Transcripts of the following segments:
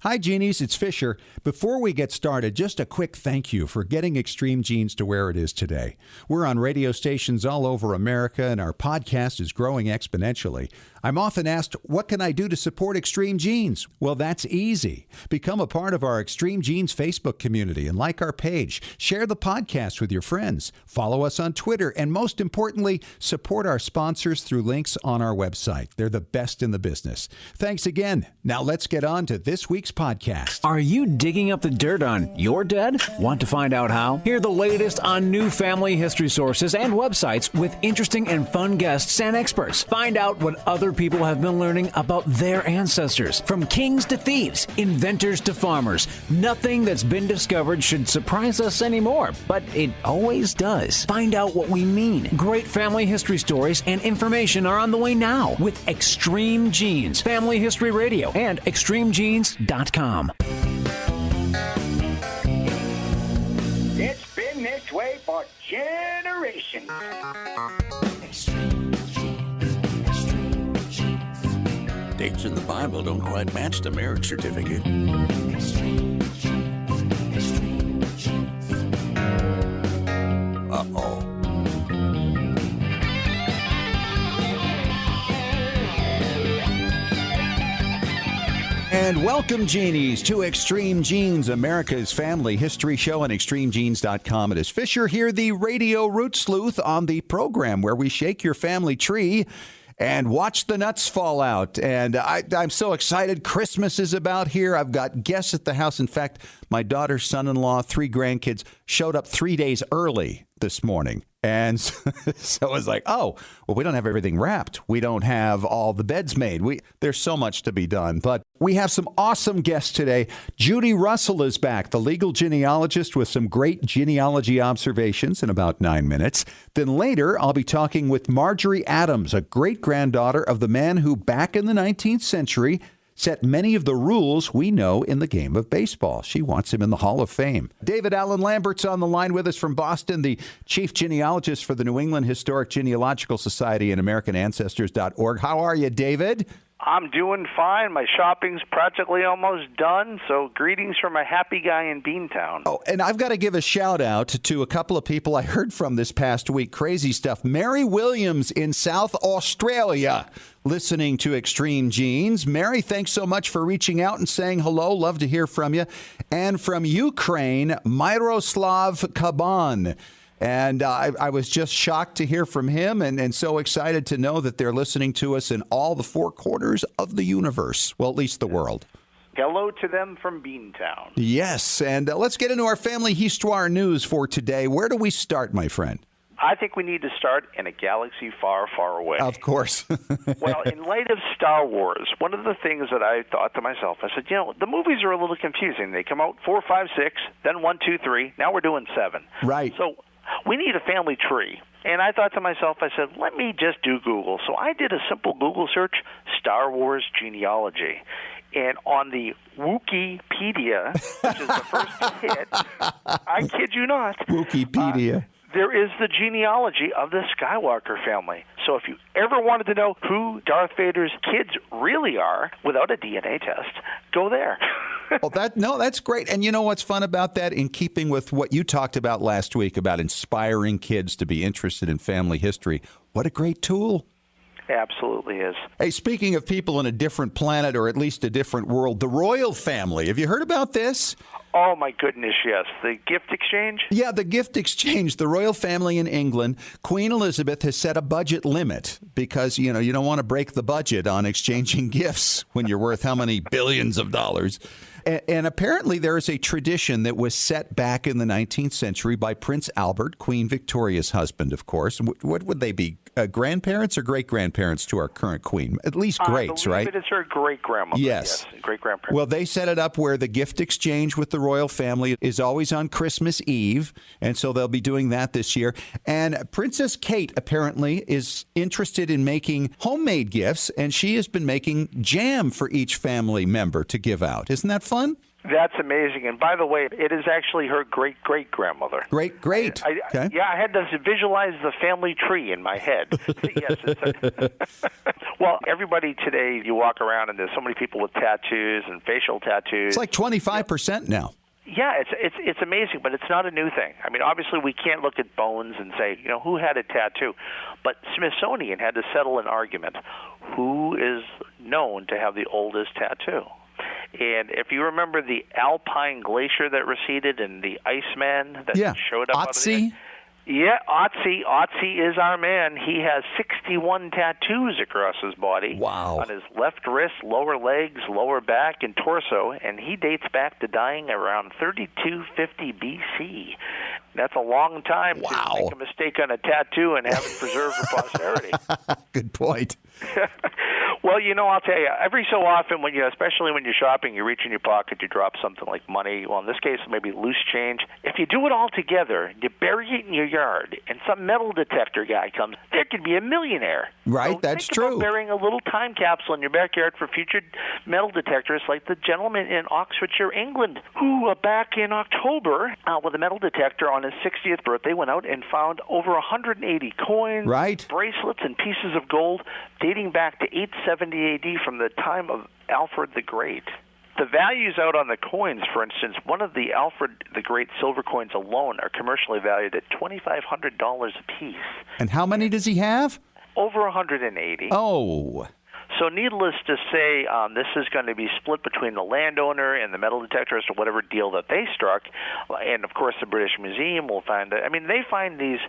Hi, Genies. It's Fisher. Before we get started, just a quick thank you for getting Extreme Genes to where it is today. We're on radio stations all over America, and our podcast is growing exponentially. I'm often asked, what can I do to support Extreme Genes? Well, that's easy. Become a part of our Extreme Genes Facebook community and like our page. Share the podcast with your friends. Follow us on Twitter. And most importantly, support our sponsors through links on our website. They're the best in the business. Thanks again. Now let's get on to this week's podcast. Are you digging up the dirt on your dead? Want to find out how? Hear the latest on new family history sources and websites with interesting and fun guests and experts. Find out what other people have been learning about their ancestors. From kings to thieves, inventors to farmers, nothing that's been discovered should surprise us anymore, but it always does. Find out what we mean. Great family history stories and information are on the way now with Extreme Genes, Family History Radio, and extremegenes.com. It's been this way for generations. Dates in the Bible don't quite match the marriage certificate. Uh-oh. And welcome, Genies, to Extreme Genes, America's family history show on extremegenes.com. It is Fisher here, the radio root sleuth on the program where we shake your family tree and watch the nuts fall out. And I'm so excited. Christmas is about here. I've got guests at the house. In fact, my daughter's son-in-law, 3 grandkids, showed up 3 days early this morning. And so I was like, oh, well, we don't have everything wrapped. We don't have all the beds made. There's so much to be done. But we have some awesome guests today. Judy Russell is back, the legal genealogist, with some great genealogy observations in about 9 minutes. Then later, I'll be talking with Marjorie Adams, a great-granddaughter of the man who, back in the 19th century, set many of the rules we know in the game of baseball. She wants him in the Hall of Fame. David Allen Lambert's on the line with us from Boston, the chief genealogist for the New England Historic Genealogical Society and AmericanAncestors.org. How are you, David? I'm doing fine. My shopping's practically almost done, so greetings from a happy guy in Beantown. Oh, and I've got to give a shout-out to a couple of people I heard from this past week. Crazy stuff. Mary Williams in South Australia listening to Extreme Genes. Mary, thanks so much for reaching out and saying hello. Love to hear from you. And from Ukraine, Myroslav Kaban. And I was just shocked to hear from him and so excited to know that they're listening to us in all the 4 corners of the universe. Well, at least the world. Hello to them from Beantown. Yes, and let's get into our family histoire news for today. Where do we start, my friend? I think we need to start in a galaxy far, far away. Of course. Well, in light of Star Wars, one of the things that I thought to myself, I said, the movies are a little confusing. They come out 4, 5, 6, then 1, 2, 3. Now we're doing 7. Right. So we need a family tree. And I thought to myself, I said, let me just do Google. So I did a simple Google search, Star Wars genealogy. And on the Wikipedia, which is the first hit, I kid you not. Wikipedia. There is the genealogy of the Skywalker family. So if you ever wanted to know who Darth Vader's kids really are without a DNA test, go there. Well, that's great. And you know what's fun about that? In keeping with what you talked about last week about inspiring kids to be interested in family history, what a great tool. Absolutely is. Hey, speaking of people in a different planet or at least a different world, the royal family. Have you heard about this? Oh, my goodness, yes. The gift exchange? Yeah, the gift exchange. The royal family in England. Queen Elizabeth has set a budget limit because, you don't want to break the budget on exchanging gifts when you're worth how many billions of dollars. And apparently there is a tradition that was set back in the 19th century by Prince Albert, Queen Victoria's husband, of course. What would they be? Grandparents or great-grandparents to our current queen? At least greats, right? It is her great-grandmother. Yes. Great-grandparents. Well, they set it up where the gift exchange with the royal family is always on Christmas Eve, and so they'll be doing that this year. And Princess Kate apparently is interested in making homemade gifts, and she has been making jam for each family member to give out. Isn't that fun? That's amazing. And by the way, it is actually her great-great-grandmother. Great. Okay. Yeah, I had to visualize the family tree in my head. Yes. Well, everybody today, you walk around and there's so many people with tattoos and facial tattoos. It's like 25% now. Yeah, it's amazing, but it's not a new thing. I mean, obviously, we can't look at bones and say, who had a tattoo? But Smithsonian had to settle an argument. Who is known to have the oldest tattoo? And if you remember the Alpine glacier that receded and the Iceman that showed up Otzi? Yeah, Otzi is our man. He has 61 tattoos across his body. Wow. On his left wrist, lower legs, lower back, and torso, and he dates back to dying around 3250 BC. That's a long time to make a mistake on a tattoo and have it preserved for posterity. Good point. Well, I'll tell you, every so often, especially when you're shopping, you reach in your pocket, you drop something like money. Well, in this case, maybe loose change. If you do it all together, you bury it in your yard, and some metal detector guy comes, there could be a millionaire. Right, so that's think true. About burying a little time capsule in your backyard for future metal detectors, like the gentleman in Oxfordshire, England, who back in October, with a metal detector on his 60th birthday, went out and found over 180 coins, bracelets, and pieces of gold dating back to 870 AD from the time of Alfred the Great. The values out on the coins, for instance, one of the Alfred the Great silver coins alone are commercially valued at $2,500 a piece. And how many does he have? Over 180. Oh. So needless to say, this is going to be split between the landowner and the metal detectorist or whatever deal that they struck. And, of course, the British Museum will find it. I mean, they find these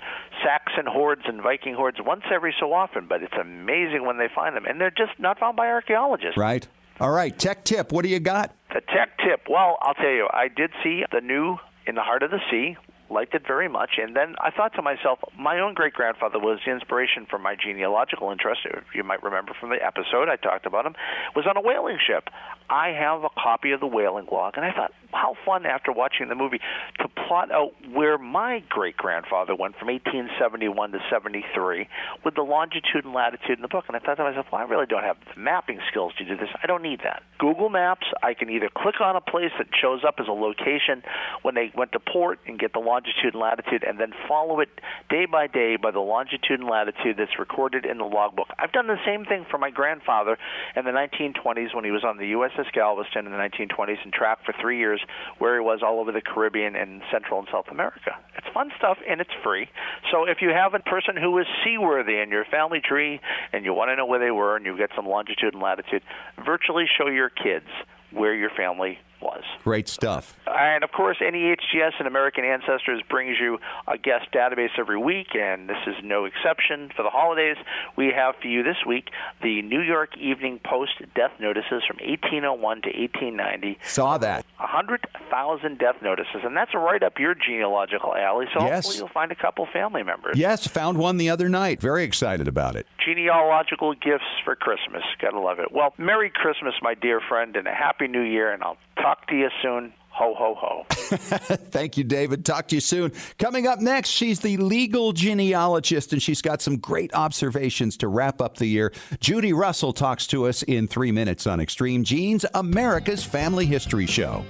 Saxon hoards and Viking hoards once every so often, but it's amazing when they find them. And they're just not found by archaeologists. Right. All right, tech tip. What do you got? The tech tip. Well, I'll tell you, I did see the new In the Heart of the Sea. Liked it very much, and then I thought to myself, my own great-grandfather was the inspiration for my genealogical interest. You might remember from the episode I talked about him, was on a whaling ship. I have a copy of the whaling log, and I thought, how fun after watching the movie to plot out where my great-grandfather went from 1871 to 73 with the longitude and latitude in the book. And I thought to myself, well, I really don't have the mapping skills to do this. I don't need that. Google Maps, I can either click on a place that shows up as a location when they went to port and get the longitude and latitude, and then follow it day by day by the longitude and latitude that's recorded in the logbook. I've done the same thing for my grandfather in the 1920s when he was on the USS Galveston in the 1920s and tracked for 3 years where he was all over the Caribbean and Central and South America. It's fun stuff, and it's free. So if you have a person who is seaworthy in your family tree and you want to know where they were and you get some longitude and latitude, virtually show your kids where your family was. Great stuff. And, of course, NEHGS and American Ancestors brings you a guest database every week, and this is no exception. For the holidays, we have for you this week the New York Evening Post death notices from 1801 to 1890. Saw that. 100,000 death notices, and that's right up your genealogical alley, so hopefully you'll find a couple family members. Yes, found one the other night. Very excited about it. Genealogical gifts for Christmas. Gotta love it. Well, Merry Christmas, my dear friend, and a Happy New Year, and I'll talk to you soon. Ho, ho, ho. Thank you, David. Talk to you soon. Coming up next, she's the legal genealogist, and she's got some great observations to wrap up the year. Judy Russell talks to us in 3 minutes on Extreme Genes, America's Family History Show.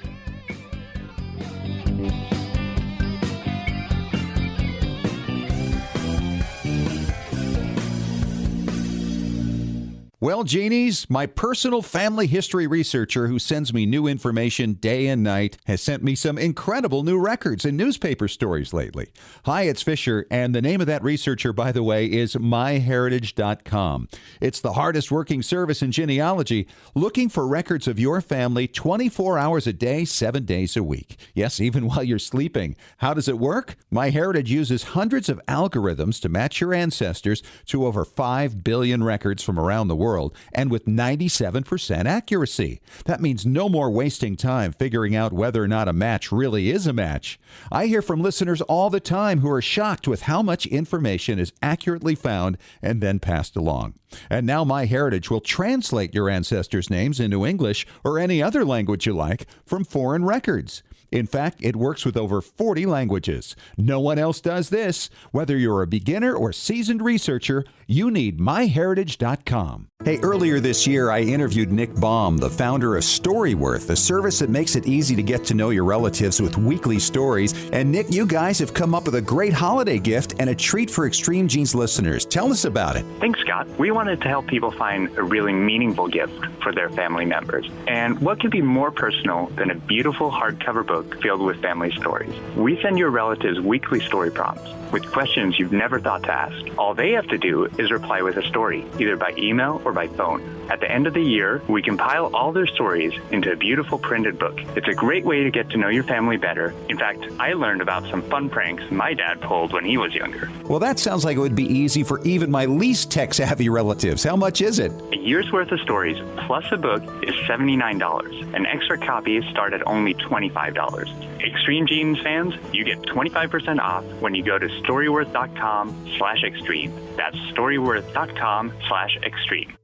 Well, Genies, my personal family history researcher who sends me new information day and night has sent me some incredible new records and newspaper stories lately. Hi, it's Fisher, and the name of that researcher, by the way, is myheritage.com. It's the hardest working service in genealogy, looking for records of your family 24 hours a day, 7 days a week. Yes, even while you're sleeping. How does it work? MyHeritage uses hundreds of algorithms to match your ancestors to over 5 billion records from around the world, and with 97% accuracy. That means no more wasting time figuring out whether or not a match really is a match. I hear from listeners all the time who are shocked with how much information is accurately found and then passed along. And now MyHeritage will translate your ancestors' names into English or any other language you like from foreign records. In fact, it works with over 40 languages. No one else does this. Whether you're a beginner or seasoned researcher, you need myheritage.com. Hey, earlier this year, I interviewed Nick Baum, the founder of Storyworth, a service that makes it easy to get to know your relatives with weekly stories. And Nick, you guys have come up with a great holiday gift and a treat for Extreme Genes listeners. Tell us about it. Thanks, Scott. We wanted to help people find a really meaningful gift for their family members. And what could be more personal than a beautiful hardcover book filled with family stories? We send your relatives weekly story prompts with questions you've never thought to ask. All they have to do is reply with a story, either by email or by phone. At the end of the year, we compile all their stories into a beautiful printed book. It's a great way to get to know your family better. In fact, I learned about some fun pranks my dad pulled when he was younger. Well, that sounds like it would be easy for even my least tech-savvy relatives. How much is it? A year's worth of stories plus a book is $79. An extra copy start at only $25. Extreme Genes fans, you get 25% off when you go to storyworth.com/extreme. That's storyworth.com/extreme.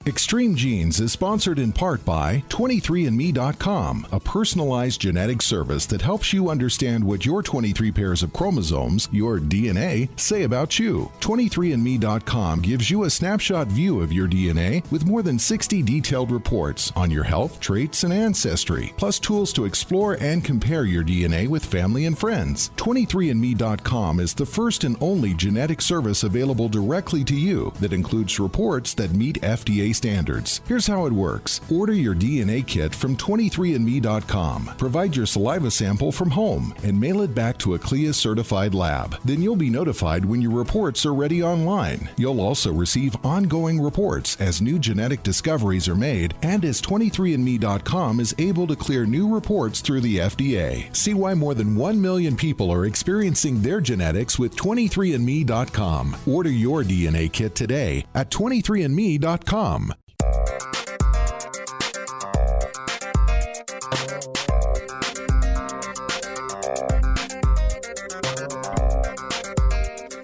Extreme Genes is sponsored in part by 23andme.com, a personalized genetic service that helps you understand what your 23 pairs of chromosomes, your DNA, say about you. 23andme.com gives you a snapshot view of your DNA with more than 60 detailed reports on your health, traits, and ancestry, plus tools to explore and compare your DNA with family and friends. 23andme.com is the first and only genetic service available directly to you that includes reports that meet FDA standards. Here's how it works. Order your DNA kit from 23andme.com. Provide your saliva sample from home and mail it back to a CLIA-certified lab. Then you'll be notified when your reports are ready online. You'll also receive ongoing reports as new genetic discoveries are made and as 23andme.com is able to clear new reports through the FDA. See why more than 1 million people are experiencing their genetics with 23andme.com. Order your DNA kit today at 23andme.com.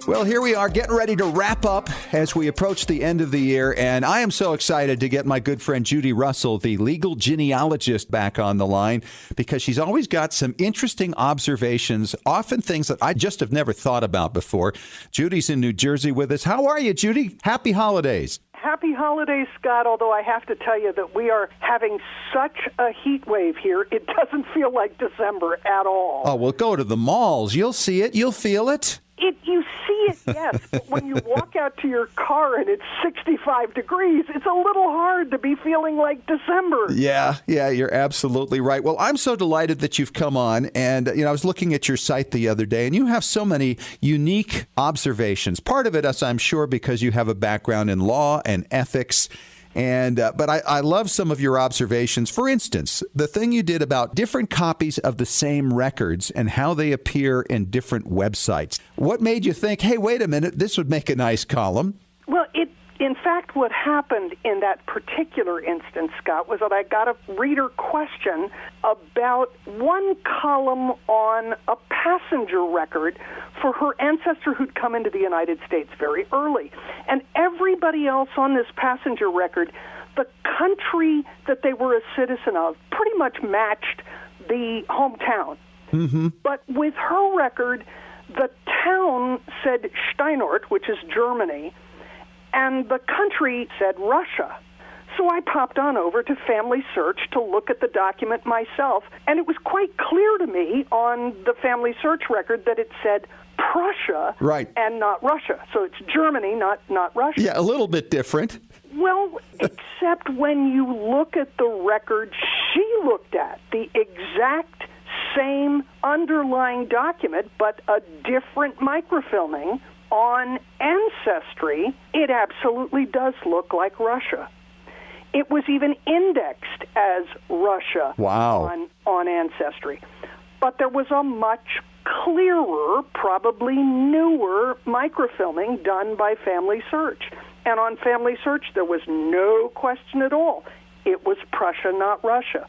Well, here we are getting ready to wrap up as we approach the end of the year, and I am so excited to get my good friend Judy Russell, the legal genealogist, back on the line because she's always got some interesting observations, often things that I just have never thought about before. Judy's in New Jersey with us. How are you, Judy? Happy holidays. Happy holidays, Scott, although I have to tell you that we are having such a heat wave here, it doesn't feel like December at all. Oh, well, go to the malls. You'll see it. You'll feel it. You see it, yes, but when you walk out to your car and it's 65 degrees, it's a little hard to be feeling like December. Yeah, you're absolutely right. Well, I'm so delighted that you've come on, and I was looking at your site the other day, and you have so many unique observations. Part of it, as I'm sure, because you have a background in law and ethics. But I love some of your observations. For instance, the thing you did about different copies of the same records and how they appear in different websites. What made you think, hey, wait a minute, this would make a nice column? Well, in fact, what happened in that particular instance, Scott, was that I got a reader question about one column on a passenger record for her ancestor who'd come into the United States very early. And everybody else on this passenger record, the country that they were a citizen of pretty much matched the hometown. Mm-hmm. But with her record, the town said Steinort, which is Germany, and the country said Russia. So I popped on over to Family Search to look at the document myself, and it was quite clear to me on the Family Search record that it said Prussia, right, and not Russia. So it's Germany, not Russia. Yeah, a little bit different. Well, except when you look at the record she looked at, the exact same underlying document, but a different microfilming on Ancestry, it absolutely does look like Russia. It was even indexed as Russia on Ancestry. But there was a much clearer, probably newer microfilming done by Family Search. And on Family Search, there was no question at all. It was Prussia, not Russia.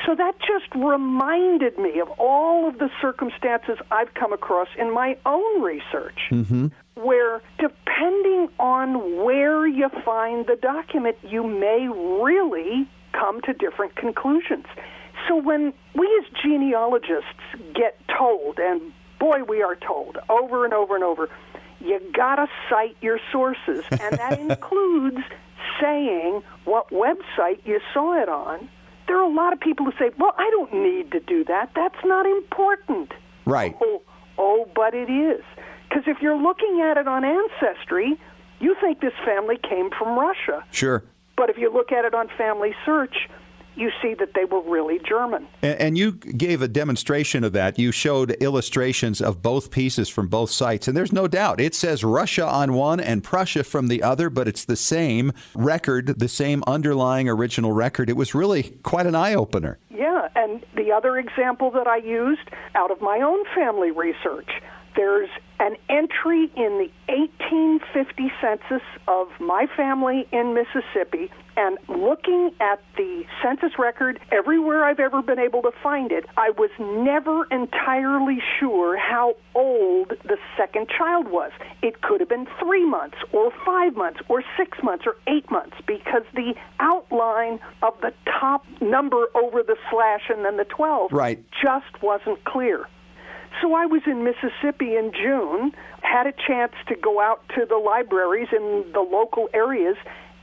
So that just reminded me of all of the circumstances I've come across in my own research, where depending on where you find the document, you may really come to different conclusions. So when we as genealogists get told, and boy, we are told over and over and over, you got to cite your sources, and that includes saying what website you saw it on. There are a lot of people who say, well, I don't need to do that. That's not important. Right. Oh, but it is. Because if you're looking at it on Ancestry, you think this family came from Russia. Sure. But if you look at it on Family Search, you see that they were really German. And you gave a demonstration of that. You showed illustrations of both pieces from both sites. And there's no doubt. It says Russia on one and Prussia from the other, but it's the same record, the same underlying original record. It was really quite an eye-opener. Yeah, and the other example that I used out of my own family research, there's an entry in the 1850 census of my family in Mississippi, and looking at the census record everywhere I've ever been able to find it, I was never entirely sure how old the second child was. It could have been 3 months or 5 months or 6 months or 8 months, because the outline of the top number over the slash and then the 12 just wasn't clear. So I was in Mississippi in June, had a chance to go out to the libraries in the local areas,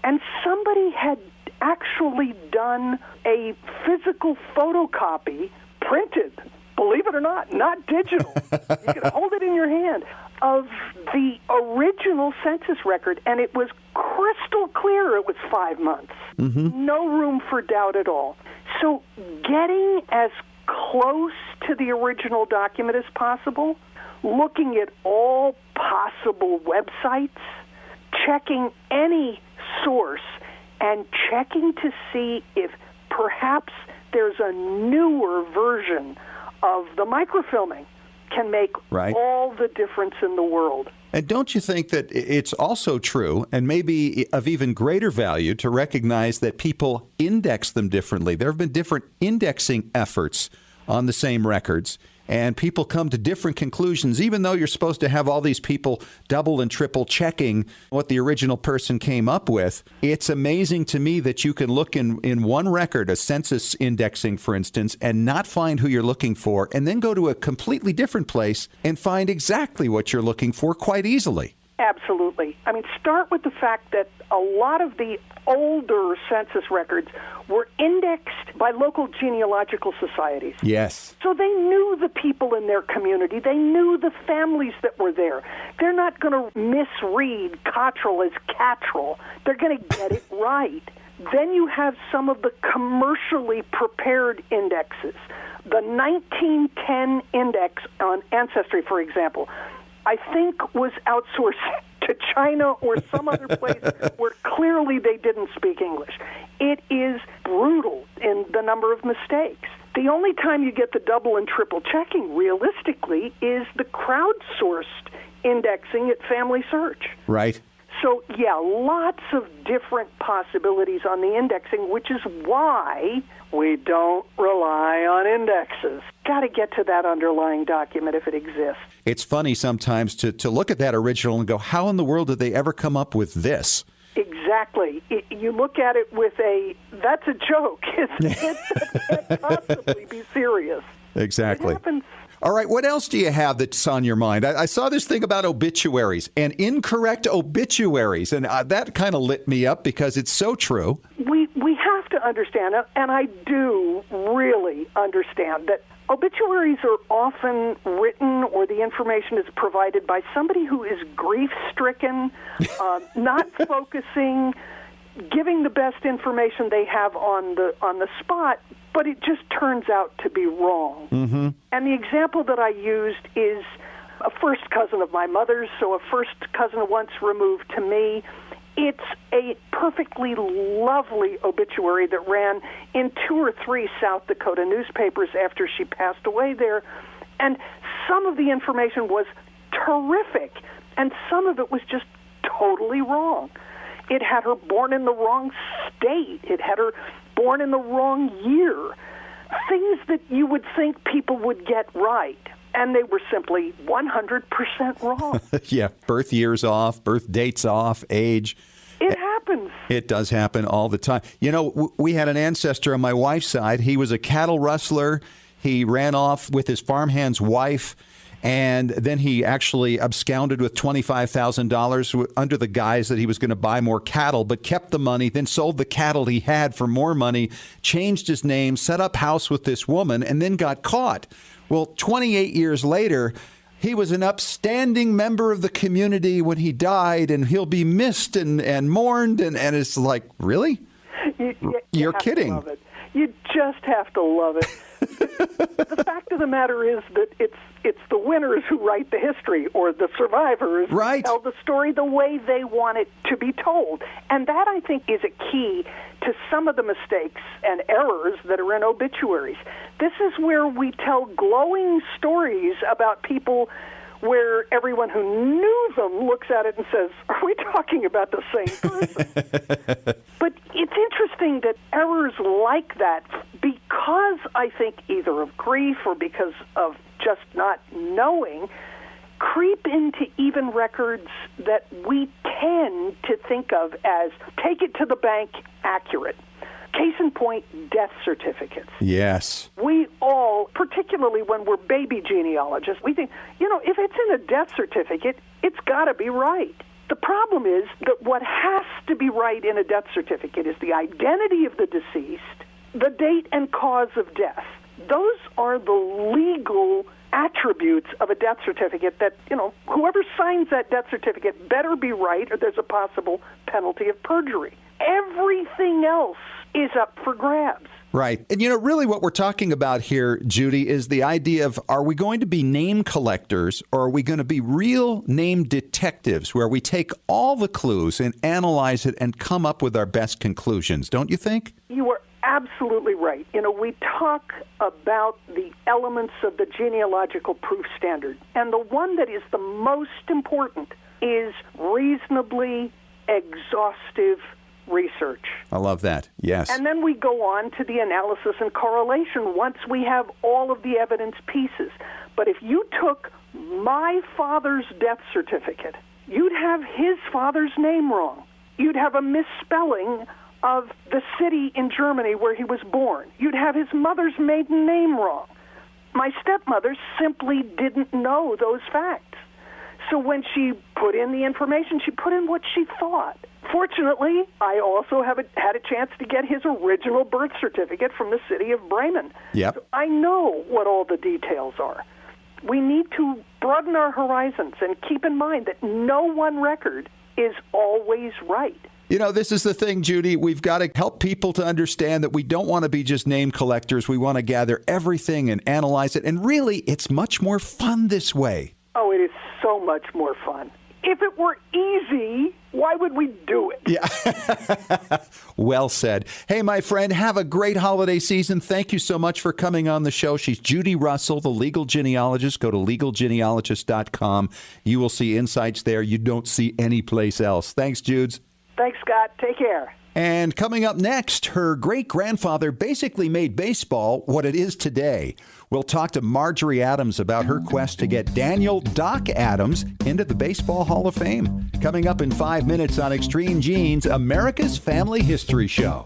and somebody had actually done a physical photocopy, printed, believe it or not digital, you can hold it in your hand, of the original census record, and it was crystal clear it was 5 months. Mm-hmm. No room for doubt at all. So getting as close to the original document as possible, looking at all possible websites, checking any source, and checking to see if perhaps there's a newer version of the microfilming can make all the difference in the world. And don't you think that it's also true, and maybe of even greater value, to recognize that people index them differently? There have been different indexing efforts on the same records, and people come to different conclusions, even though you're supposed to have all these people double and triple checking what the original person came up with. It's amazing to me that you can look in one record, a census indexing, for instance, and not find who you're looking for, and then go to a completely different place and find exactly what you're looking for quite easily. Absolutely. I mean, start with the fact that a lot of the older census records were indexed by local genealogical societies. Yes. So they knew the people in their community. They knew the families that were there. They're not going to misread Cottrell as Cattrall. They're going to get it right. Then you have some of the commercially prepared indexes. The 1910 index on Ancestry, for example, I think was outsourced to China or some other place where clearly they didn't speak English. It is brutal in the number of mistakes. The only time you get the double and triple checking, realistically, is the crowdsourced indexing at Family Search. Right. So, yeah, lots of different possibilities on the indexing, which is why we don't rely on indexes. Got to get to that underlying document if it exists. It's funny sometimes to look at that original and go, how in the world did they ever come up with this? Exactly. You look at it with that's a joke. It can't possibly be serious. Exactly. It happens. All right, what else do you have that's on your mind? I saw this thing about obituaries and incorrect obituaries, and that kind of lit me up because it's so true. We have to understand, and I do really understand, that obituaries are often written or the information is provided by somebody who is grief-stricken, not focusing, giving the best information they have on the spot, but it just turns out to be wrong. Mm-hmm. And the example that I used is a first cousin of my mother's, so a first cousin once removed to me. It's a perfectly lovely obituary that ran in 2 or 3 South Dakota newspapers after she passed away there. And some of the information was terrific, and some of it was just totally wrong. It had her born in the wrong state. It had her born in the wrong year. Things that you would think people would get right, and they were simply 100% wrong. Yeah, birth years off, birth dates off, age. It happens. It does happen all the time. You know, we had an ancestor on my wife's side. He was a cattle rustler. He ran off with his farmhand's wife, And then he actually absconded with $25,000 under the guise that he was going to buy more cattle, but kept the money, then sold the cattle he had for more money, changed his name, set up house with this woman, and then got caught. Well, 28 years later, he was an upstanding member of the community when he died, and he'll be missed and mourned. And it's like, really? You're kidding. Love it. You just have to love it. The fact of the matter is that it's the winners who write the history, or the survivors who tell the story the way they want it to be told. And that, I think, is a key to some of the mistakes and errors that are in obituaries. This is where we tell glowing stories about people where everyone who knew them looks at it and says, are we talking about the same person? But it's interesting that errors like that, because I think either of grief or because of just not knowing, creep into even records that we tend to think of as take it to the bank accurate. Case in point, death certificates. Yes. We all, particularly when we're baby genealogists, we think, if it's in a death certificate, it's got to be right. The problem is that what has to be right in a death certificate is the identity of the deceased, the date and cause of death. Those are the legal attributes of a death certificate that, whoever signs that death certificate better be right, or there's a possible penalty of perjury. Everything else is up for grabs. Right. And, really what we're talking about here, Judy, is the idea of, are we going to be name collectors, or are we going to be real name detectives where we take all the clues and analyze it and come up with our best conclusions? Don't you think? You are absolutely right. We talk about the elements of the genealogical proof standard, and the one that is the most important is reasonably exhaustive research. I love that. Yes. And then we go on to the analysis and correlation once we have all of the evidence pieces. But if you took my father's death certificate, you'd have his father's name wrong. You'd have a misspelling of the city in Germany where he was born. You'd have his mother's maiden name wrong. My stepmother simply didn't know those facts. So when she put in the information, she put in what she thought. Fortunately, I also had a chance to get his original birth certificate from the city of Bremen. Yep. So I know what all the details are. We need to broaden our horizons and keep in mind that no one record is always right. This is the thing, Judy. We've got to help people to understand that we don't want to be just name collectors. We want to gather everything and analyze it. And really, it's much more fun this way. Oh, it is so much more fun. If it were easy, why would we do it? Yeah. Well said. Hey, my friend, have a great holiday season. Thank you so much for coming on the show. She's Judy Russell, the legal genealogist. Go to legalgenealogist.com. You will see insights there you don't see anyplace else. Thanks, Judes. Thanks, Scott. Take care. And coming up next, her great-grandfather basically made baseball what it is today. We'll talk to Marjorie Adams about her quest to get Daniel Doc Adams into the Baseball Hall of Fame. Coming up in 5 minutes on Extreme Genes, America's Family History Show.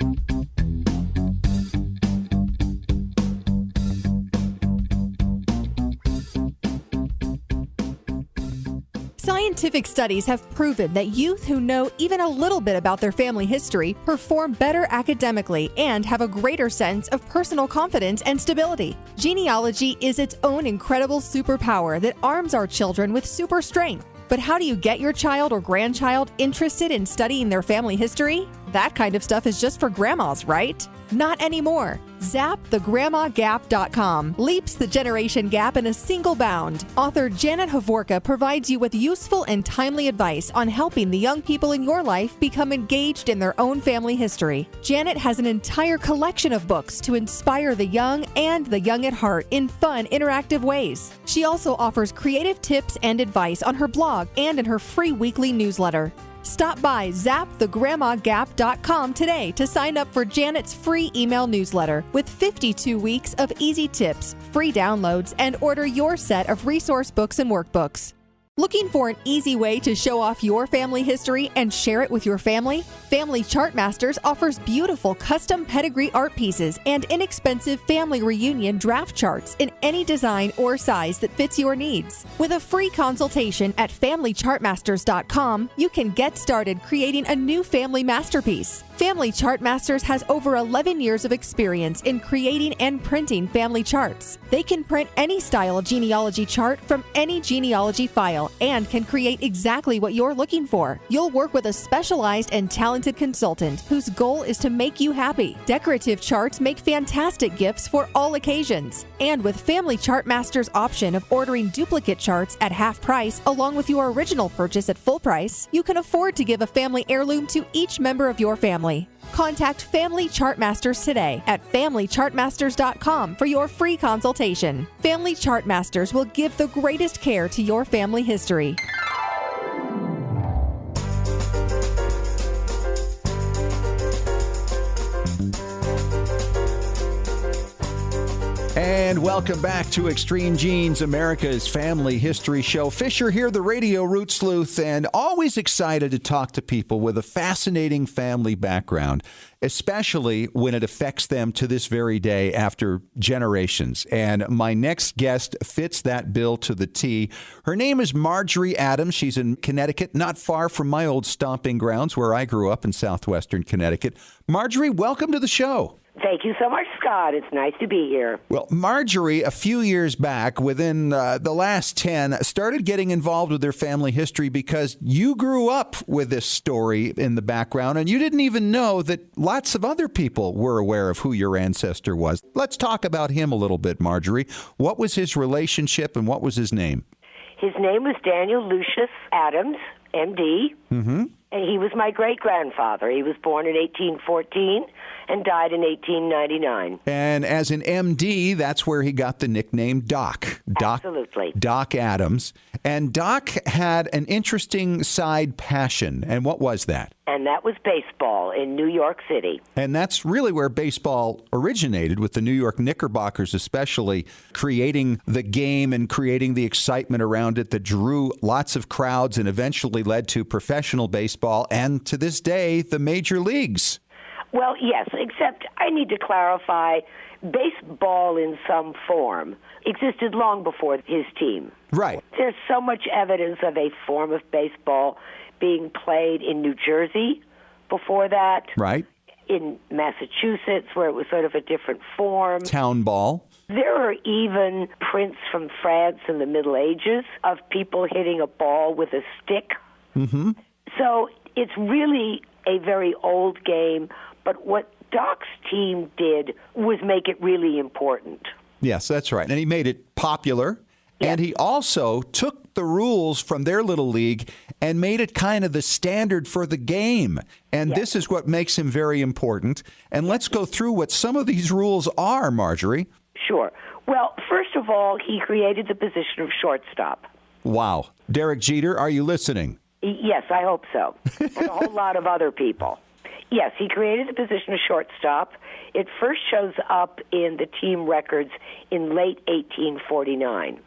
Scientific studies have proven that youth who know even a little bit about their family history perform better academically and have a greater sense of personal confidence and stability. Genealogy is its own incredible superpower that arms our children with super strength. But how do you get your child or grandchild interested in studying their family history? That kind of stuff is just for grandmas, right? Not anymore. ZapTheGrandmaGap.com leaps the generation gap in a single bound. Author Janet Hovorka provides you with useful and timely advice on helping the young people in your life become engaged in their own family history. Janet has an entire collection of books to inspire the young and the young at heart in fun, interactive ways. She also offers creative tips and advice on her blog and in her free weekly newsletter. Stop by ZapTheGrandmaGap.com today to sign up for Janet's free email newsletter with 52 weeks of easy tips, free downloads, and order your set of resource books and workbooks. Looking for an easy way to show off your family history and share it with your family? Family Chart Masters offers beautiful custom pedigree art pieces and inexpensive family reunion draft charts in any design or size that fits your needs. With a free consultation at FamilyChartMasters.com, you can get started creating a new family masterpiece. Family Chart Masters has over 11 years of experience in creating and printing family charts. They can print any style of genealogy chart from any genealogy file and can create exactly what you're looking for. You'll work with a specialized and talented consultant whose goal is to make you happy. Decorative charts make fantastic gifts for all occasions. And with Family Chart Masters' option of ordering duplicate charts at half price along with your original purchase at full price, you can afford to give a family heirloom to each member of your family. Contact Family Chart Masters today at FamilyChartMasters.com for your free consultation. Family Chart Masters will give the greatest care to your family history. And welcome back to Extreme Genes, America's family history show. Fisher here, the radio root sleuth, and always excited to talk to people with a fascinating family background, especially when it affects them to this very day after generations. And my next guest fits that bill to the T. Her name is Marjorie Adams. She's in Connecticut, not far from my old stomping grounds where I grew up in southwestern Connecticut. Marjorie, welcome to the show. Thank you so much, Scott. It's nice to be here. Well, Marjorie, a few years back, within the last 10, started getting involved with their family history because you grew up with this story in the background, and you didn't even know that lots of other people were aware of who your ancestor was. Let's talk about him a little bit, Marjorie. What was his relationship, and what was his name? His name was Daniel Lucius Adams, M.D., and he was my great-grandfather. He was born in 1814 and died in 1899. And as an MD, that's where he got the nickname Doc. Absolutely. Doc Adams. And Doc had an interesting side passion. And what was that? And that was baseball in New York City. And that's really where baseball originated, with the New York Knickerbockers especially creating the game and creating the excitement around it that drew lots of crowds and eventually led to professional baseball and, to this day, the major leagues. Well, yes, except I need to clarify, baseball in some form existed long before his team. Right. There's so much evidence of a form of baseball being played in New Jersey before that. Right. In Massachusetts, where it was sort of a different form. Town ball. There are even prints from France in the Middle Ages of people hitting a ball with a stick. Mm-hmm. So it's really a very old game, but what Doc's team did was make it really important. Yes, that's right. And he made it popular. Yes. And he also took the rules from their little league and made it kind of the standard for the game. And yes, this is what makes him very important. And let's go through what some of these rules are, Marjorie. Sure. Well, first of all, he created the position of shortstop. Wow. Derek Jeter, are you listening? Yes, I hope so. And a whole lot of other people. Yes, he created the position of shortstop. It first shows up in the team records in late 1849.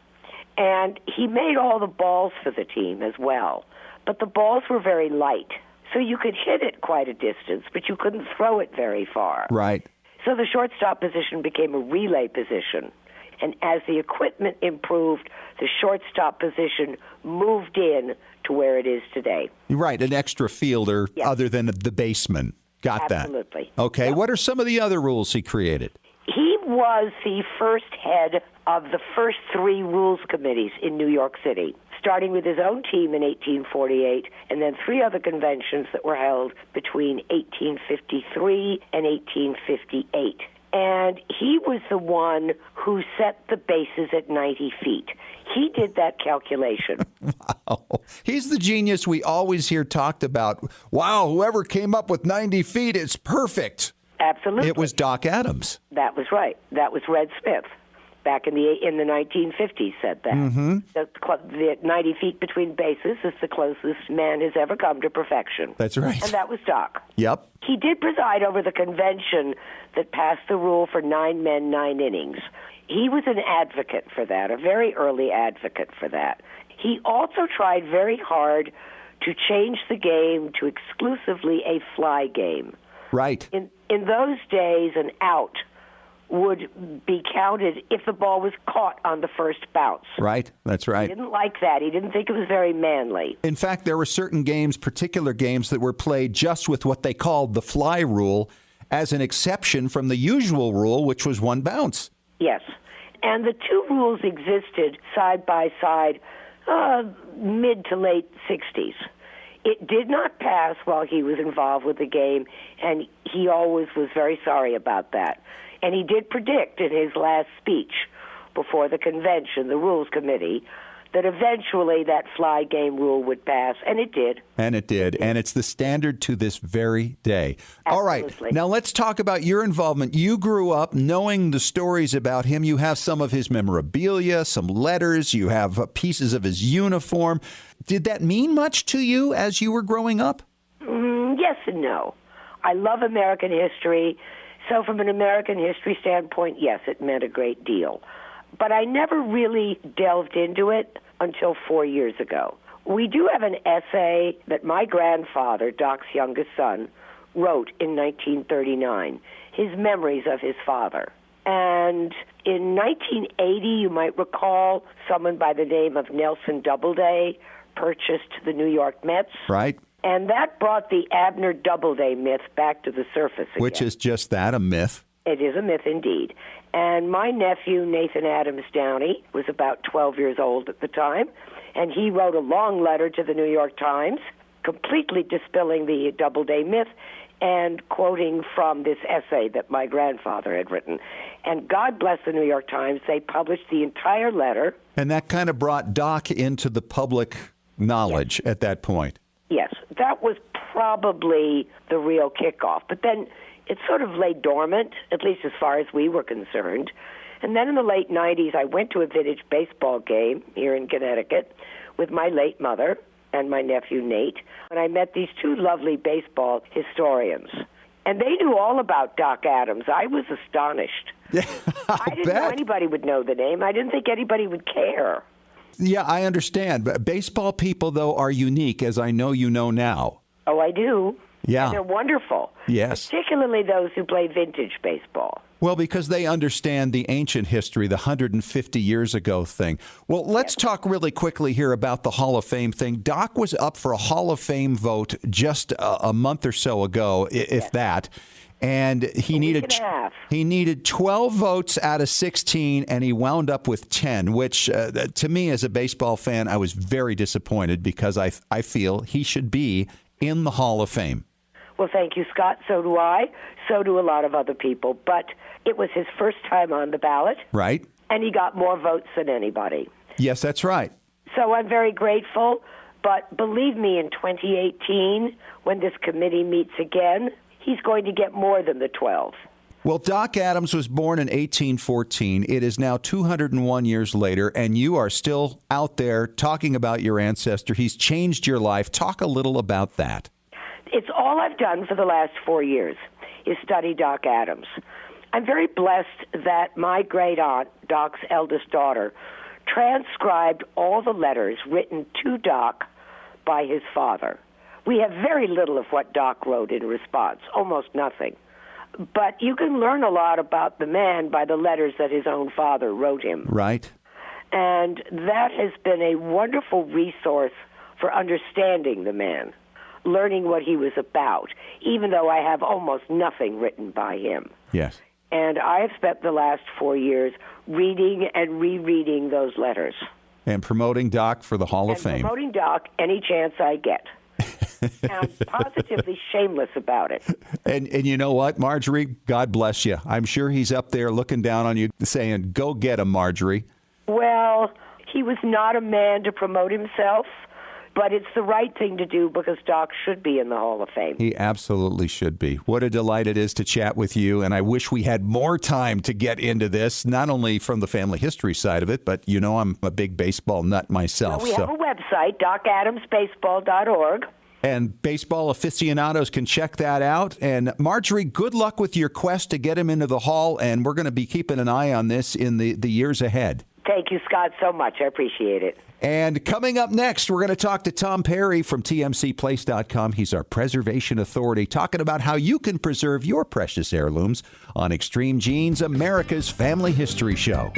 And he made all the balls for the team as well. But the balls were very light, so you could hit it quite a distance, but you couldn't throw it very far. Right. So the shortstop position became a relay position. And as the equipment improved, the shortstop position moved in to where it is today. Right, an extra fielder other than the baseman. Got that. Absolutely. Okay, what are some of the other rules he created? He was the first head of the first three rules committees in New York City, starting with his own team in 1848, and then three other conventions that were held between 1853 and 1858. And he was the one who set the bases at 90 feet. He did that calculation. Wow. He's the genius we always hear talked about. Wow, whoever came up with 90 feet, it's perfect. Absolutely. It was Doc Adams. That was right. That was Red Smith. back in the 1950s said that. Mm-hmm. The 90 feet between bases is the closest man has ever come to perfection. That's right. And that was Doc. Yep. He did preside over the convention that passed the rule for 9 men, 9 innings. He was an advocate for that, a very early advocate for that. He also tried very hard to change the game to exclusively a fly game. Right. In those days, an out would be counted if the ball was caught on the first bounce. Right, that's right. He didn't like that. He didn't think it was very manly. In fact, there were certain games, particular games, that were played just with what they called the fly rule as an exception from the usual rule, which was 1 bounce. Yes. And the 2 rules existed side by side, mid to late 60s. It did not pass while he was involved with the game, and he always was very sorry about that. And he did predict in his last speech before the convention, the Rules Committee, that eventually that fly game rule would pass, and it did. And it did. And it's the standard to this very day. Absolutely. All right. Now let's talk about your involvement. You grew up knowing the stories about him. You have some of his memorabilia, some letters. You have pieces of his uniform. Did that mean much to you as you were growing up? Yes and no. I love American history. So from an American history standpoint, yes, it meant a great deal. But I never really delved into it until 4 years ago. We do have an essay that my grandfather, Doc's youngest son, wrote in 1939, his memories of his father. And in 1980, you might recall, someone by the name of Nelson Doubleday purchased the New York Mets. Right. And that brought the Abner Doubleday myth back to the surface again. Which is just that, a myth. It is a myth indeed. And my nephew, Nathan Adams Downey, was about 12 years old at the time, and he wrote a long letter to the New York Times, completely dispelling the Doubleday myth and quoting from this essay that my grandfather had written. And God bless the New York Times, they published the entire letter. And that kind of brought Doc into the public knowledge at that point. Yes, that was probably the real kickoff. But then it sort of lay dormant, at least as far as we were concerned. And then in the late 90s, I went to a vintage baseball game here in Connecticut with my late mother and my nephew Nate. And I met these 2 lovely baseball historians. And they knew all about Doc Adams. I was astonished. I didn't know anybody would know the name. I didn't think anybody would care. Yeah, I understand. But baseball people, though, are unique, as I know you know now. Oh, I do. Yeah. And they're wonderful. Yes. Particularly those who play vintage baseball. Well, because they understand the ancient history, the 150 years ago thing. Well, let's talk really quickly here about the Hall of Fame thing. Doc was up for a Hall of Fame vote just a month or so ago, if that. And he needed 12 votes out of 16, and he wound up with 10, which to me as a baseball fan, I was very disappointed because I feel he should be in the Hall of Fame. Well, thank you, Scott. So do I. So do a lot of other people. But it was his first time on the ballot. Right. And he got more votes than anybody. Yes, that's right. So I'm very grateful. But believe me, in 2018, when this committee meets again, he's going to get more than the 12. Well, Doc Adams was born in 1814. It is now 201 years later, and you are still out there talking about your ancestor. He's changed your life. Talk a little about that. It's all I've done for the last 4 years is study Doc Adams. I'm very blessed that my great-aunt, Doc's eldest daughter, transcribed all the letters written to Doc by his father. We have very little of what Doc wrote in response, almost nothing. But you can learn a lot about the man by the letters that his own father wrote him. Right. And that has been a wonderful resource for understanding the man, learning what he was about, even though I have almost nothing written by him. Yes. And I have spent the last 4 years reading and rereading those letters. And promoting Doc for the Hall of Fame. Promoting Doc any chance I get. I'm positively shameless about it. And you know what, Marjorie? God bless you. I'm sure he's up there looking down on you saying, go get him, Marjorie. Well, he was not a man to promote himself. but it's the right thing to do because Doc should be in the Hall of Fame. He absolutely should be. What a delight it is to chat with you, and I wish we had more time to get into this, not only from the family history side of it, but you know I'm a big baseball nut myself. We have a website, docadamsbaseball.org. And baseball aficionados can check that out. And Marjorie, good luck with your quest to get him into the Hall, and we're going to be keeping an eye on this in the years ahead. Thank you, Scott, so much. I appreciate it. And coming up next, we're going to talk to Tom Perry from tmcplace.com. He's our preservation authority, talking about how you can preserve your precious heirlooms on Extreme Genes, America's Family History Show.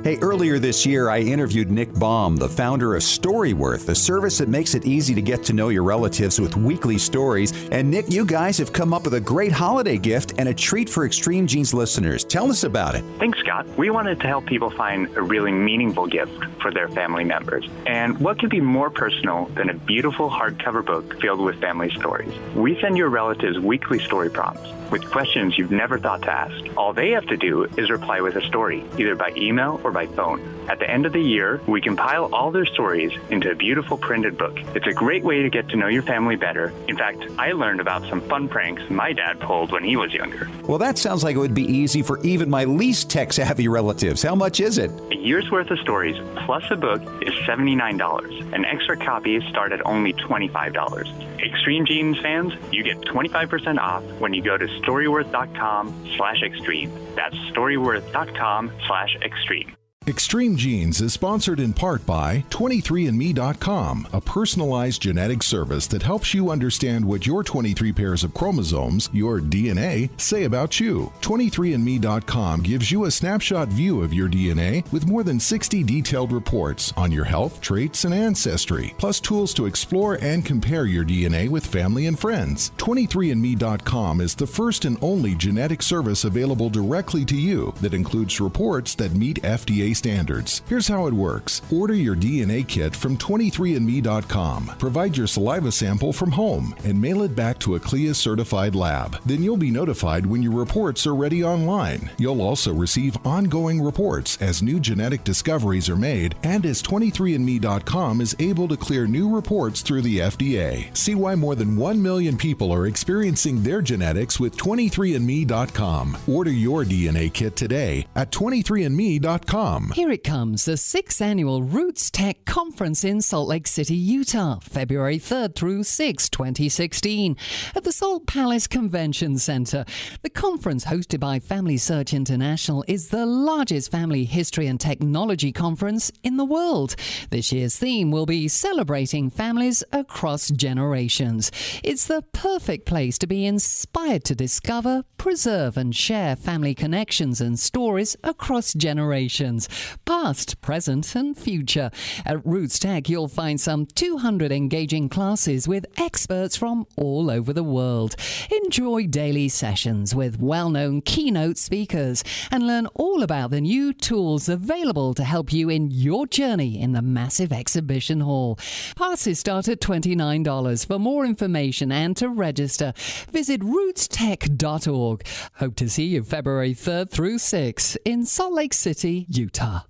Hey, earlier this year, I interviewed Nick Baum, the founder of Storyworth, a service that makes it easy to get to know your relatives with weekly stories. And Nick, you guys have come up with a great holiday gift and a treat for Extreme Genes listeners. Tell us about it. Thanks, Scott. We wanted to help people find a really meaningful gift for their family members. And what could be more personal than a beautiful hardcover book filled with family stories? We send your relatives weekly story prompts with questions you've never thought to ask. All they have to do is reply with a story, either by email or by phone. At the end of the year, we compile all their stories into a beautiful printed book. It's a great way to get to know your family better. In fact, I learned about some fun pranks my dad pulled when he was younger. Well, that sounds like it would be easy for even my least tech-savvy relatives. How much is it? A year's worth of stories plus a book is $79. An extra copy start at only $25. Extreme Genes fans, you get 25% off when you go to storyworth.com/extreme. That's storyworth.com/extreme. Extreme Genes is sponsored in part by 23andMe.com, a personalized genetic service that helps you understand what your 23 pairs of chromosomes, your DNA, say about you. 23andMe.com gives you a snapshot view of your DNA with more than 60 detailed reports on your health, traits, and ancestry, plus tools to explore and compare your DNA with family and friends. 23andMe.com is the first and only genetic service available directly to you that includes reports that meet FDA standards. Here's how it works. Order your DNA kit from 23andMe.com. Provide your saliva sample from home and mail it back to a CLIA-certified lab. Then you'll be notified when your reports are ready online. You'll also receive ongoing reports as new genetic discoveries are made and as 23andMe.com is able to clear new reports through the FDA. See why more than 1 million people are experiencing their genetics with 23andMe.com. Order your DNA kit today at 23andMe.com. Here it comes, the 6th Annual Roots Tech Conference in Salt Lake City, Utah, February 3rd through 6, 2016, at the Salt Palace Convention Center. The conference, hosted by Family Search International, is the largest family history and technology conference in the world. This year's theme will be celebrating families across generations. It's the perfect place to be inspired to discover, preserve, and share family connections and stories across generations. Past, present, and future. At Roots Tech, you'll find some 200 engaging classes with experts from all over the world. Enjoy daily sessions with well-known keynote speakers and learn all about the new tools available to help you in your journey in the massive exhibition hall. Passes start at $29. For more information and to register, visit rootstech.org. Hope to see you February 3rd through 6 in Salt Lake City, Utah.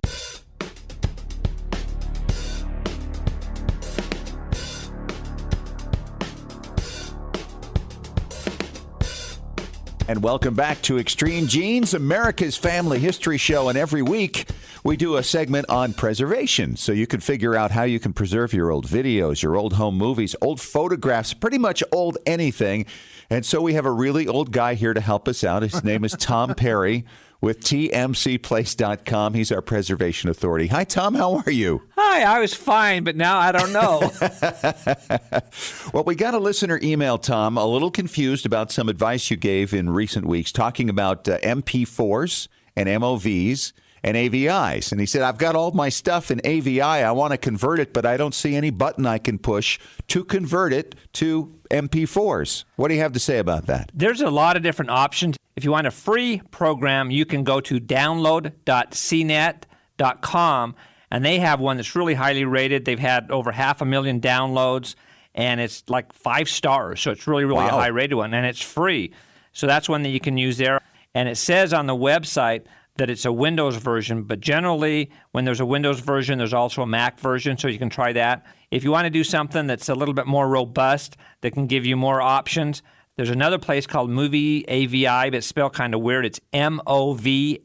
And welcome back to Extreme Genes, America's Family History Show. And every week we do a segment on preservation, so you can figure out how you can preserve your old videos, your old home movies, old photographs, pretty much old anything. And so we have a really old guy here to help us out. His name is Tom Perry with tmcplace.com. He's our preservation authority. Hi, Tom. How are you? Hi, I was fine, but now I don't know. Well, we got a listener email, Tom, a little confused about some advice you gave in recent weeks, talking about MP4s and MOVs and AVIs. And he said, I've got all my stuff in AVI. I want to convert it, but I don't see any button I can push to convert it to MP4s. What do you have to say about that? There's a lot of different options. If you want a free program, you can go to download.cnet.com, and they have one that's really highly rated. They've had over 500,000 downloads, and it's like 5 stars, so it's really a high-rated one, and it's free. So that's one that you can use there. And it says on the website that it's a Windows version, but generally when there's a Windows version, there's also a Mac version, so you can try that. If you want to do something that's a little bit more robust, that can give you more options, there's another place called Movie AVI, but it's spelled kind of weird. It's movavi.com.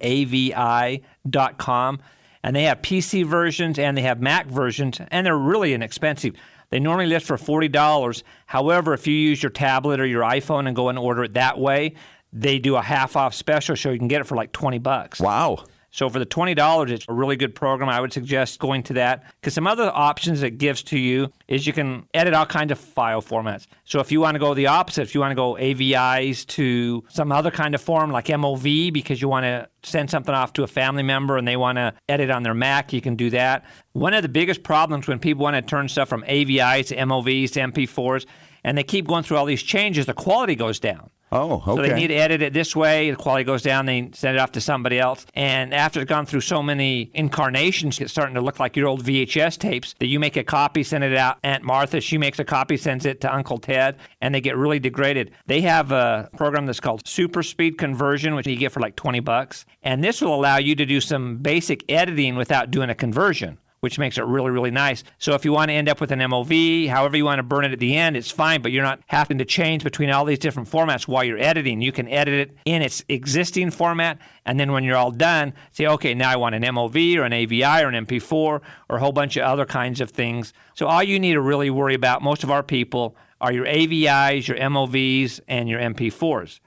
And they have PC versions and they have Mac versions, and they're really inexpensive. They normally list for $40. However, if you use your tablet or your iPhone and go and order it that way, they do a half-off special, so you can get it for like $20. Wow. So for the $20, it's a really good program. I would suggest going to that, because some other options it gives to you is you can edit all kinds of file formats. So if you want to go the opposite, if you want to go AVIs to some other kind of form like MOV, because you want to send something off to a family member and they want to edit on their Mac, you can do that. One of the biggest problems when people want to turn stuff from AVIs to MOVs to MP4s, and they keep going through all these changes, the quality goes down. Oh, okay. So they need to edit it this way. The quality goes down. They send it off to somebody else. And after it's gone through so many incarnations, it's starting to look like your old VHS tapes that you make a copy, send it out. Aunt Martha, she makes a copy, sends it to Uncle Ted, and they get really degraded. They have a program that's called Super Speed Conversion, which you get for like $20. And this will allow you to do some basic editing without doing a conversion, which makes it really, really nice. So if you want to end up with an MOV, however you want to burn it at the end, it's fine, but you're not having to change between all these different formats while you're editing. You can edit it in its existing format, and then when you're all done, say, okay, now I want an MOV or an AVI or an MP4 or a whole bunch of other kinds of things. So all you need to really worry about, most of our people, are your AVIs, your MOVs, and your MP4s.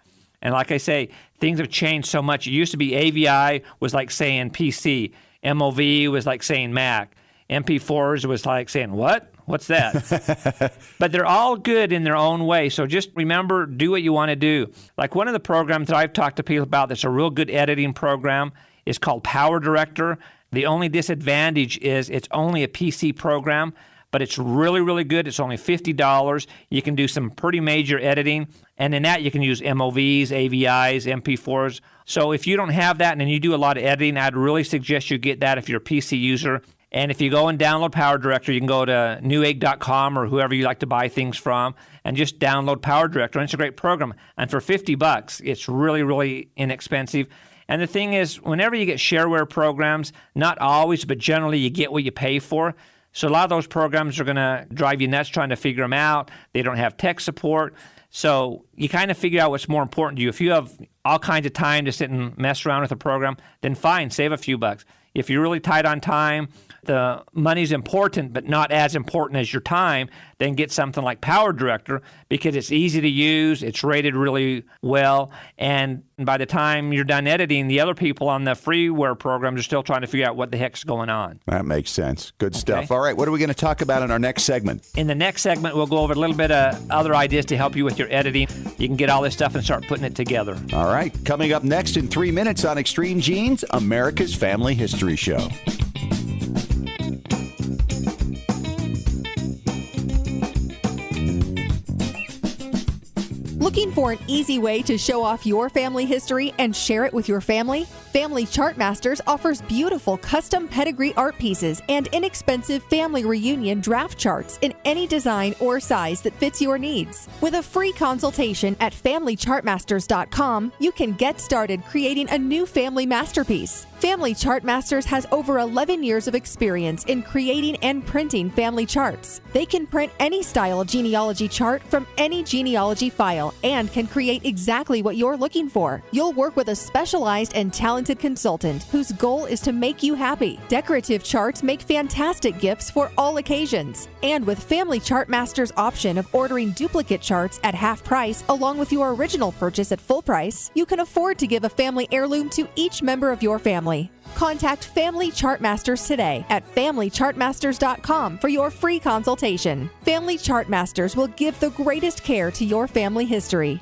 And like I say, things have changed so much. It used to be AVI was like saying PC. MOV was like saying Mac. MP4s was like saying, what? What's that? But they're all good in their own way. So just remember, do what you want to do. Like one of the programs that I've talked to people about that's a real good editing program is called Power Director. The only disadvantage is it's only a PC program, but it's really, really good. It's only $50. You can do some pretty major editing. And in that, you can use MOVs, AVIs, MP4s. So if you don't have that and you do a lot of editing, I'd really suggest you get that if you're a PC user. And if you go and download Power Director, you can go to newegg.com or whoever you like to buy things from and just download Power Director. And it's a great program. And for $50, it's really, really inexpensive. And the thing is, whenever you get shareware programs, not always, but generally you get what you pay for. So a lot of those programs are going to drive you nuts trying to figure them out. They don't have tech support. So you kind of figure out what's more important to you. If you have all kinds of time to sit and mess around with a program, then fine, save a few bucks. If you're really tight on time, the money's important, but not as important as your time, then get something like Power Director because it's easy to use, it's rated really well, and by the time you're done editing, the other people on the freeware programs are still trying to figure out what the heck's going on. That makes sense. Good stuff. All right, what are we going to talk about in our next segment? In the next segment, we'll go over a little bit of other ideas to help you with your editing. You can get all this stuff and start putting it together. All right, coming up next in 3 minutes on Extreme Genes, America's Family History Show. Looking for an easy way to show off your family history and share it with your family? Family Chartmasters offers beautiful custom pedigree art pieces and inexpensive family reunion draft charts in any design or size that fits your needs. With a free consultation at FamilyChartmasters.com, you can get started creating a new family masterpiece. Family Chartmasters has over 11 years of experience in creating and printing family charts. They can print any style genealogy chart from any genealogy file and can create exactly what you're looking for. You'll work with a specialized and talented consultant whose goal is to make you happy. Decorative charts make fantastic gifts for all occasions. And with Family Chartmasters' option of ordering duplicate charts at half price along with your original purchase at full price, you can afford to give a family heirloom to each member of your family. Contact Family Chartmasters today at FamilyChartmasters.com for your free consultation. Family Chartmasters will give the greatest care to your family history.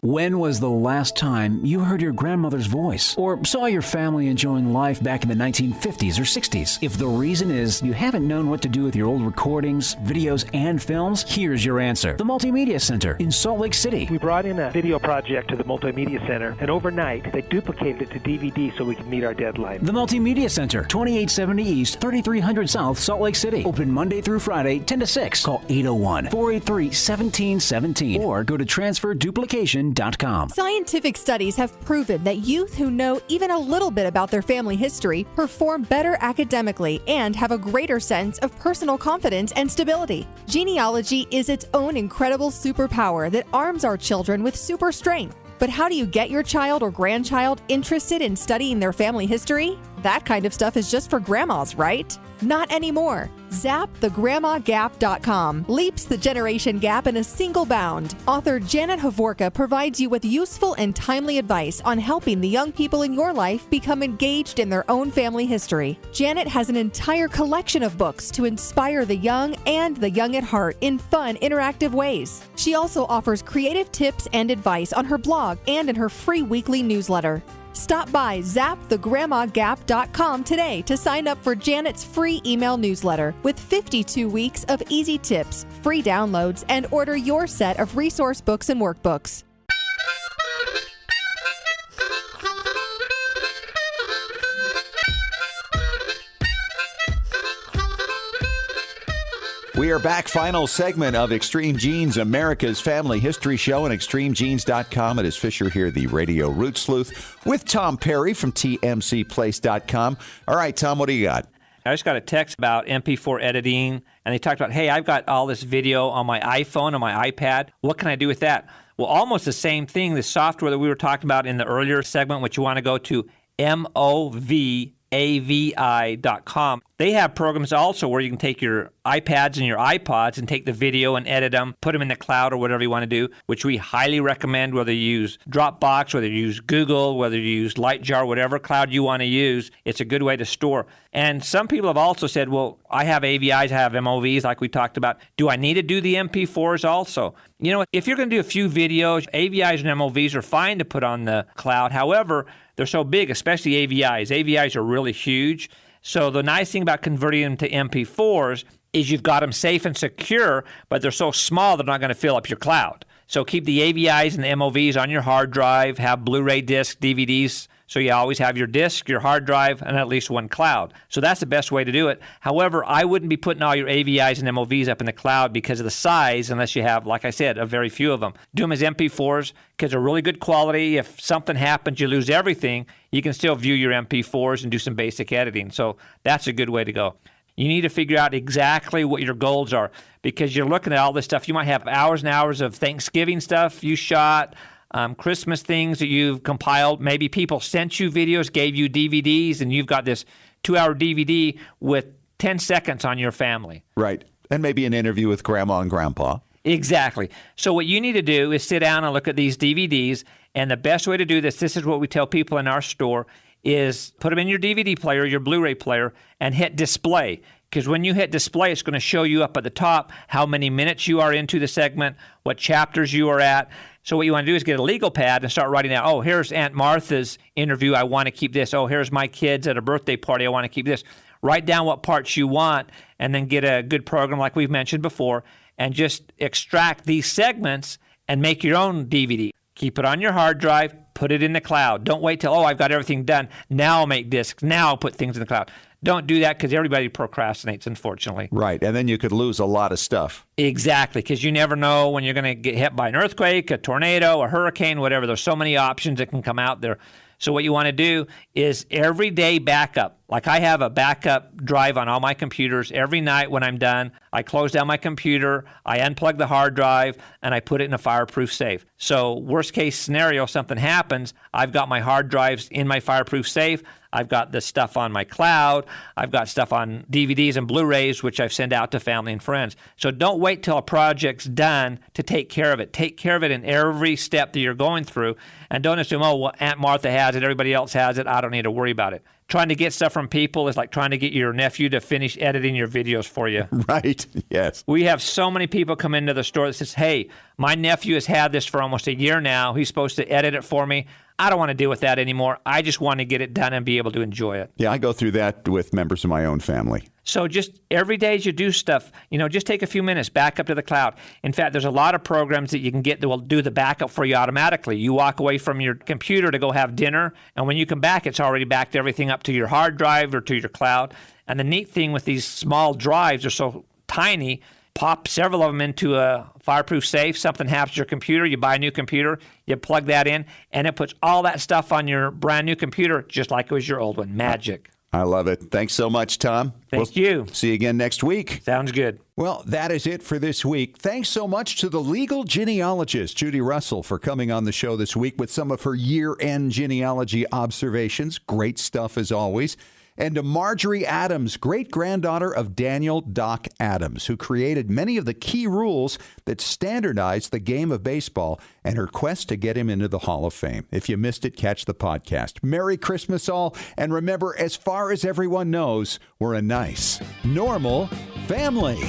When was the last time you heard your grandmother's voice or saw your family enjoying life back in the 1950s or 60s? If the reason is you haven't known what to do with your old recordings, videos, and films, here's your answer. The Multimedia Center in Salt Lake City. We brought in a video project to the Multimedia Center, and overnight they duplicated it to DVD so we could meet our deadline. The Multimedia Center, 2870 East, 3300 South, Salt Lake City. Open Monday through Friday, 10 to 6. Call 801-483-1717 or go to transferduplication.com. FamilyFriend.com. Scientific studies have proven that youth who know even a little bit about their family history perform better academically and have a greater sense of personal confidence and stability. Genealogy is its own incredible superpower that arms our children with super strength. But how do you get your child or grandchild interested in studying their family history? That kind of stuff is just for grandmas, right? Not anymore. ZapTheGrandmaGap.com leaps the generation gap in a single bound. Author Janet Havorka provides you with useful and timely advice on helping the young people in your life become engaged in their own family history. Janet has an entire collection of books to inspire the young and the young at heart in fun, interactive ways. She also offers creative tips and advice on her blog and in her free weekly newsletter. Stop by ZapTheGrandmaGap.com today to sign up for Janet's free email newsletter with 52 weeks of easy tips, free downloads, and order your set of resource books and workbooks. We are back. Final segment of Extreme Genes, America's Family History Show, and ExtremeGenes.com. It is Fisher here, the Radio Root Sleuth, with Tom Perry from TMCPlace.com. All right, Tom, what do you got? I just got a text about MP4 editing, and they talked about, hey, I've got all this video on my iPhone, on my iPad. What can I do with that? Well, almost the same thing, the software that we were talking about in the earlier segment, which you want to go to movavi.com. They have programs also where you can take your iPads and your iPods and take the video and edit them, put them in the cloud or whatever you want to do, which we highly recommend, whether you use Dropbox, whether you use Google, whether you use Lightjar, whatever cloud you want to use. It's a good way to store. And some people have also said, well, I have AVIs, I have MOVs like we talked about. Do I need to do the MP4s also? You know, if you're going to do a few videos, AVIs and MOVs are fine to put on the cloud. However, they're so big, especially AVIs. AVIs are really huge. So the nice thing about converting them to MP4s is you've got them safe and secure, but they're so small they're not going to fill up your cloud. So keep the AVIs and the MOVs on your hard drive, have Blu-ray discs, DVDs, so you always have your disk, your hard drive, and at least one cloud. So that's the best way to do it. However, I wouldn't be putting all your AVIs and MOVs up in the cloud because of the size, unless you have, like I said, a very few of them. Do them as MP4s because they're really good quality. If something happens, you lose everything, you can still view your MP4s and do some basic editing. So that's a good way to go. You need to figure out exactly what your goals are because you're looking at all this stuff. You might have hours and hours of Thanksgiving stuff you shot, Christmas things that you've compiled. Maybe people sent you videos, gave you DVDs, and you've got this 2-hour DVD with 10 seconds on your family. Right. And maybe an interview with Grandma and Grandpa. Exactly. So what you need to do is sit down and look at these DVDs. And the best way to do this is what we tell people in our store, is put them in your DVD player, your Blu-ray player, and hit display. Because when you hit display, it's going to show you up at the top how many minutes you are into the segment, what chapters you are at. So what you want to do is get a legal pad and start writing out, oh, here's Aunt Martha's interview. I want to keep this. Oh, here's my kids at a birthday party. I want to keep this. Write down what parts you want and then get a good program like we've mentioned before and just extract these segments and make your own DVD. Keep it on your hard drive. Put it in the cloud. Don't wait till, I've got everything done. Now I'll make discs. Now I'll put things in the cloud. Don't do that because everybody procrastinates, unfortunately. Right, and then you could lose a lot of stuff. Exactly, because you never know when you're going to get hit by an earthquake, a tornado, a hurricane, whatever. There's so many options that can come out there. So what you want to do is everyday backup. Like I have a backup drive on all my computers. Every night when I'm done, I close down my computer, I unplug the hard drive, and I put it in a fireproof safe. So worst case scenario, something happens, I've got my hard drives in my fireproof safe. I've got the stuff on my cloud. I've got stuff on DVDs and Blu-rays, which I've sent out to family and friends. So don't wait till a project's done to take care of it. Take care of it in every step that you're going through. And don't assume, well, Aunt Martha has it, everybody else has it, I don't need to worry about it. Trying to get stuff from people is like trying to get your nephew to finish editing your videos for you. Right, yes. We have so many people come into the store that says, hey, my nephew has had this for almost a year now. He's supposed to edit it for me. I don't want to deal with that anymore. I just want to get it done and be able to enjoy it. Yeah, I go through that with members of my own family. So just every day as you do stuff, just take a few minutes, back up to the cloud. In fact, there's a lot of programs that you can get that will do the backup for you automatically. You walk away from your computer to go have dinner, and when you come back, it's already backed everything up to your hard drive or to your cloud. And the neat thing with these small drives, they're so tiny, pop several of them into a fireproof safe. Something happens to your computer. You buy a new computer. You plug that in, and it puts all that stuff on your brand new computer just like it was your old one. Magic. I love it. Thanks so much, Tom. Thank you. See you again next week. Sounds good. Well, that is it for this week. Thanks so much to the legal genealogist, Judy Russell, for coming on the show this week with some of her year-end genealogy observations. Great stuff as always. And to Marjorie Adams, great-granddaughter of Daniel Doc Adams, who created many of the key rules that standardized the game of baseball, and her quest to get him into the Hall of Fame. If you missed it, catch the podcast. Merry Christmas all, and remember, as far as everyone knows, we're a nice, normal family.